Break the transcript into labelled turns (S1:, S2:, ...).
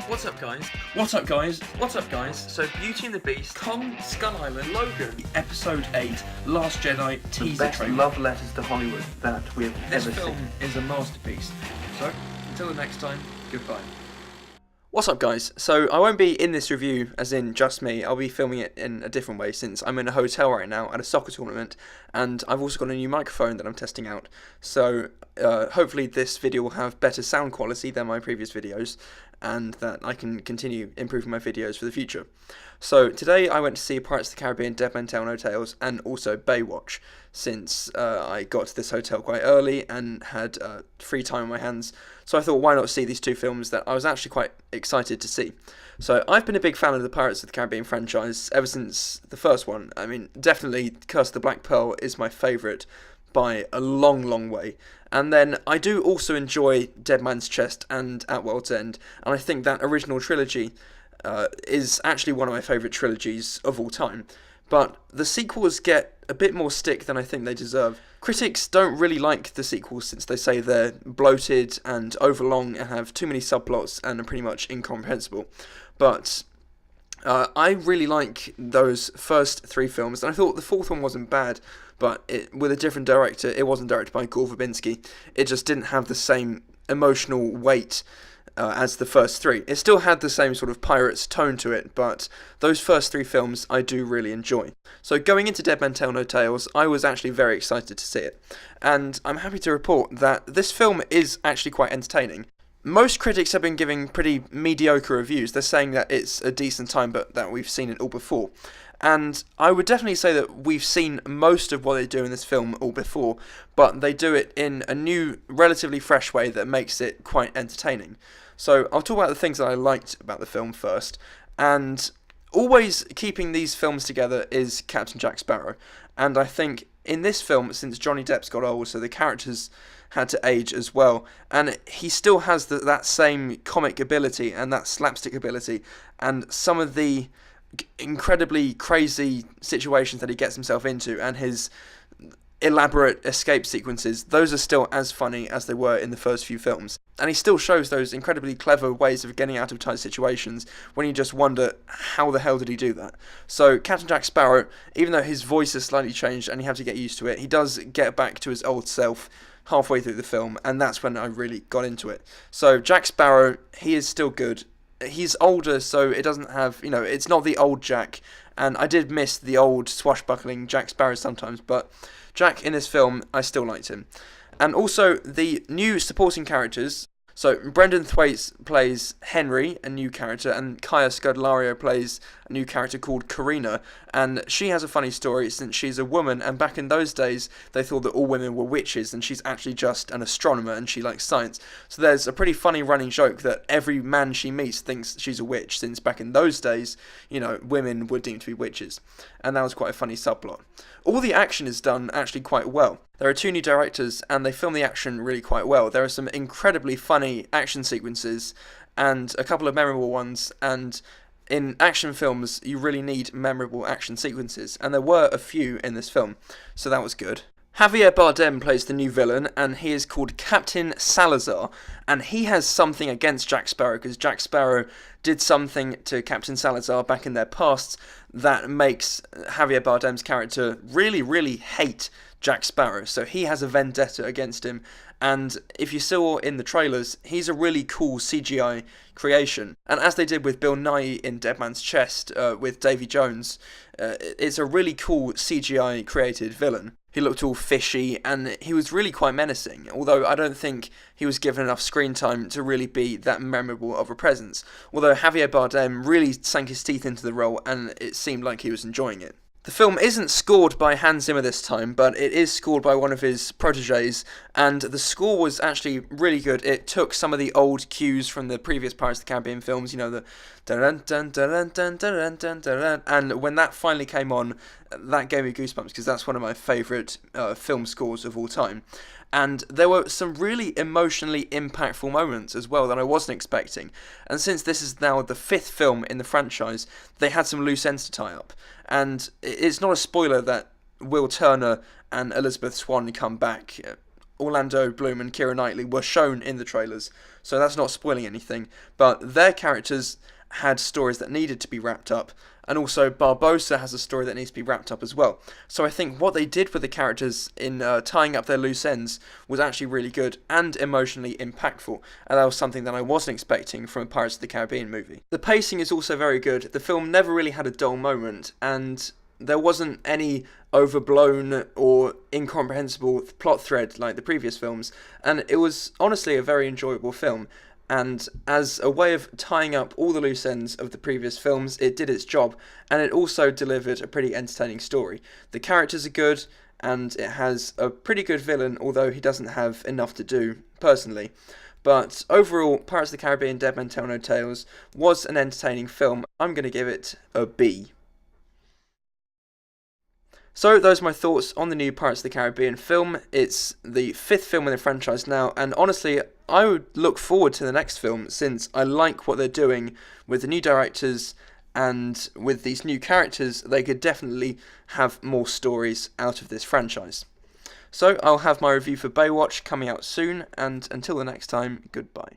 S1: What's up, guys?
S2: What's up, guys?
S1: What's up, guys? So, Beauty and the Beast,
S2: Kong Skull Island,
S1: Logan,
S2: Episode 8, Last Jedi
S3: The
S2: teaser
S3: best
S2: trailer.
S3: love letters to Hollywood that we've
S2: This
S3: ever
S2: film
S3: seen.
S2: is a masterpiece. So, until the next time, goodbye.
S1: What's up, guys? So I won't be in this review as in just me. I'll be filming it in a different way since I'm in a hotel right now at a soccer tournament, and I've also got a new microphone that I'm testing out. So hopefully this video will have better sound quality than my previous videos, and that I can continue improving my videos for the future. So today I went to see Pirates of the Caribbean, Dead Men Tell No Tales, and also Baywatch, since I got to this hotel quite early and had free time on my hands. So I thought, why not see these two films that I was actually quite excited to see. So I've been a big fan of the Pirates of the Caribbean franchise ever since the first one. I mean, definitely Curse of the Black Pearl is my favourite by a long, long way. And then I do also enjoy Dead Man's Chest and At World's End, and I think that original trilogy is actually one of my favourite trilogies of all time. But the sequels get a bit more stick than I think they deserve. Critics don't really like the sequels since they say they're bloated and overlong and have too many subplots and are pretty much incomprehensible. But I really like those first three films, and I thought the fourth one wasn't bad, but with a different director. It wasn't directed by Gore Verbinski. It just didn't have the same emotional weight as the first three. It still had the same sort of Pirates tone to it, but those first three films I do really enjoy. So going into Dead Men Tell No Tales, I was actually very excited to see it, and I'm happy to report that this film is actually quite entertaining. Most critics have been giving pretty mediocre reviews. They're saying that it's a decent time, but that we've seen it all before. And I would definitely say that we've seen most of what they do in this film all before, but they do it in a new, relatively fresh way that makes it quite entertaining. So I'll talk about the things that I liked about the film first, and always keeping these films together is Captain Jack Sparrow. And I think in this film, since Johnny Depp's got old, so the characters had to age as well, and he still has that same comic ability and that slapstick ability, and some of the incredibly crazy situations that he gets himself into and his elaborate escape sequences, those are still as funny as they were in the first few films. And he still shows those incredibly clever ways of getting out of tight situations when you just wonder, how the hell did he do that? So Captain Jack Sparrow, even though his voice has slightly changed and you have to get used to it, he does get back to his old self halfway through the film, and that's when I really got into it. So Jack Sparrow, he is still good. He's older, so it doesn't have, it's not the old Jack, and I did miss the old swashbuckling Jack Sparrow sometimes, but Jack in this film, I still liked him. And also the new supporting characters. So Brendan Thwaites plays Henry, a new character, and Kaya Scodelario plays a new character called Karina, and she has a funny story since she's a woman, and back in those days they thought that all women were witches, and she's actually just an astronomer and she likes science. So there's a pretty funny running joke that every man she meets thinks she's a witch, since back in those days, women were deemed to be witches, and that was quite a funny subplot. All the action is done actually quite well. There are two new directors, and they film the action really quite well. There are some incredibly funny action sequences, and a couple of memorable ones, and in action films, you really need memorable action sequences, and there were a few in this film, so that was good. Javier Bardem plays the new villain, and he is called Captain Salazar, and he has something against Jack Sparrow, because Jack Sparrow did something to Captain Salazar back in their pasts that makes Javier Bardem's character really, really hate Jack Sparrow, so he has a vendetta against him, and if you saw in the trailers, he's a really cool CGI creation, and as they did with Bill Nighy in Dead Man's Chest with Davy Jones, it's a really cool CGI created villain. He looked all fishy, and he was really quite menacing, although I don't think he was given enough screen time to really be that memorable of a presence, although Javier Bardem really sank his teeth into the role, and it seemed like he was enjoying it. The film isn't scored by Hans Zimmer this time, but it is scored by one of his proteges, and the score was actually really good. It took some of the old cues from the previous Pirates of the Caribbean films, the dun dun dun dun dun dun dun, and when that finally came on, that gave me goosebumps, because that's one of my favourite film scores of all time. And there were some really emotionally impactful moments as well that I wasn't expecting. And since this is now the fifth film in the franchise, they had some loose ends to tie up. And it's not a spoiler that Will Turner and Elizabeth Swann come back Orlando Bloom and Keira Knightley were shown in the trailers, so that's not spoiling anything, but their characters had stories that needed to be wrapped up, and also Barbossa has a story that needs to be wrapped up as well. So I think what they did with the characters in tying up their loose ends was actually really good and emotionally impactful, and that was something that I wasn't expecting from a Pirates of the Caribbean movie. The pacing is also very good. The film never really had a dull moment, and there wasn't any overblown or incomprehensible plot thread like the previous films, and it was honestly a very enjoyable film. And as a way of tying up all the loose ends of the previous films, it did its job, and it also delivered a pretty entertaining story. The characters are good, and it has a pretty good villain, although he doesn't have enough to do, personally. But overall, Pirates of the Caribbean Dead Men Tell No Tales was an entertaining film. I'm going to give it a B. So those are my thoughts on the new Pirates of the Caribbean film. It's the 5th film in the franchise now, and honestly, I would look forward to the next film since I like what they're doing with the new directors and with these new characters. They could definitely have more stories out of this franchise. So I'll have my review for Baywatch coming out soon, and until the next time, goodbye.